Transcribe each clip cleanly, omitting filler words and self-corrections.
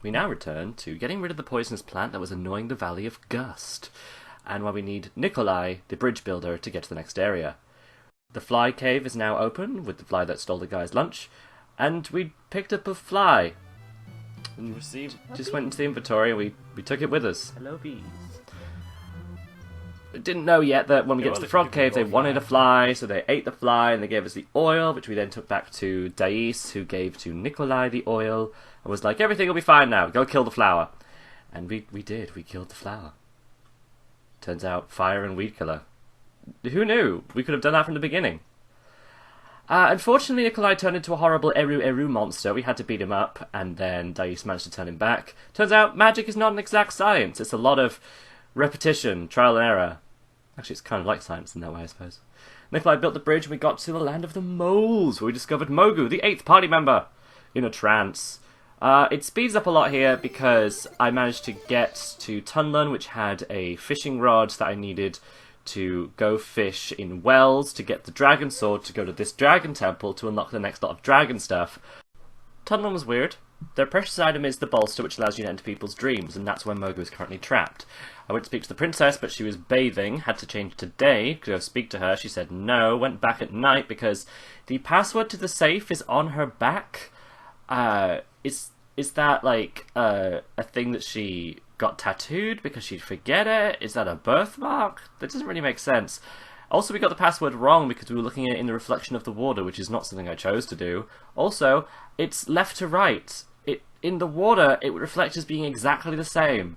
we now return to getting rid of the poisonous plant that was annoying the Valley of Gust, and where we need Nikolai, the bridge builder, to get to the next area. The fly cave is now open, with the fly that stole the guy's lunch, and we picked up a fly. And just went into the inventory and we took it with us. Hello, bees. Didn't know yet that when we get to the frog cave they wanted a fly, so they ate the fly and they gave us the oil, which we then took back to Dais, who gave to Nikolai the oil, and was like, everything will be fine now, go kill the flower. And we did, we killed the flower. Turns out, fire and weed killer. Who knew? We could have done that from the beginning. Unfortunately, Nikolai turned into a horrible Eru monster. We had to beat him up, and then Dais managed to turn him back. Turns out, magic is not an exact science. It's a lot of repetition, trial and error. Actually, it's kind of like science in that way, I suppose. Nikolai built the bridge, and we got to the land of the moles, where we discovered Mogu, the 8th party member, in a trance. It speeds up a lot here because I managed to get to Tunlun, which had a fishing rod that I needed to go fish in Wells to get the dragon sword to go to this dragon temple to unlock the next lot of dragon stuff. Tunlun was weird. Their precious item is the bolster, which allows you to enter people's dreams, and that's where Mogu is currently trapped. I went to speak to the princess, but she was bathing, had to change to day to go speak to her. She said no, went back at night because the password to the safe is on her back. Is that like a thing that she got tattooed because she'd forget it? Is that a birthmark? That doesn't really make sense. Also, we got the password wrong because we were looking at it in the reflection of the water, which is not something I chose to do. Also, it's left to right. In the water, it would reflect as being exactly the same.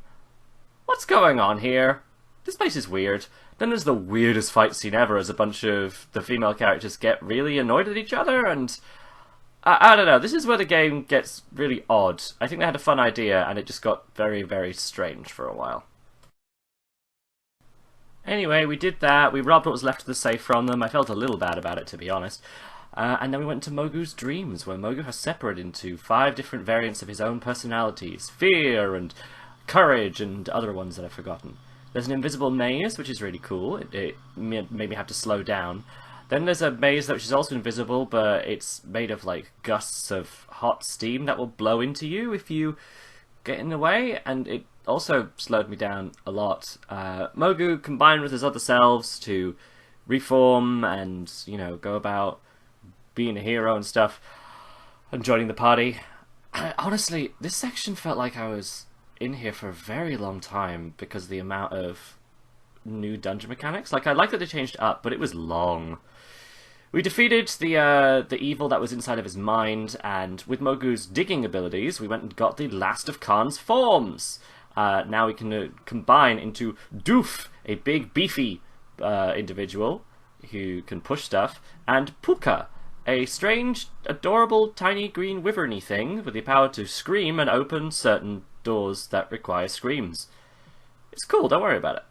What's going on here? This place is weird. Then there's the weirdest fight scene ever as a bunch of the female characters get really annoyed at each other, and I don't know, this is where the game gets really odd. I think they had a fun idea, and it just got very, very strange for a while. Anyway, we did that, we robbed what was left of the safe from them. I felt a little bad about it, to be honest. And then we went to Mogu's dreams, where Mogu has separated into 5 different variants of his own personalities. Fear, and courage, and other ones that I've forgotten. There's an invisible maze, which is really cool. It made me have to slow down. Then there's a maze which is also invisible, but it's made of like gusts of hot steam that will blow into you if you get in the way, and it also slowed me down a lot. Mogu combined with his other selves to reform and, you know, go about being a hero and stuff, and joining the party. Honestly, this section felt like I was in here for a very long time because of the amount of new dungeon mechanics. Like, I like that they changed it up, but it was long. We defeated the evil that was inside of his mind, and with Mogu's digging abilities, we went and got the last of Khan's forms. Now we can combine into Doof, a big, beefy individual who can push stuff, and Puka, a strange, adorable, tiny green wyverny thing with the power to scream and open certain doors that require screams. It's cool, don't worry about it.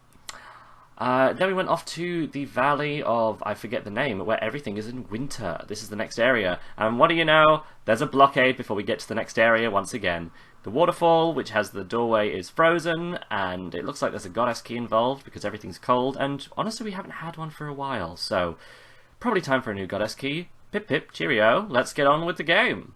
Then we went off to the Valley of, I forget the name, where everything is in winter. This is the next area. And what do you know? There's a blockade before we get to the next area once again. The waterfall, which has the doorway, is frozen, and it looks like there's a goddess key involved because everything's cold, and honestly we haven't had one for a while, so probably time for a new goddess key. Pip pip, cheerio, let's get on with the game.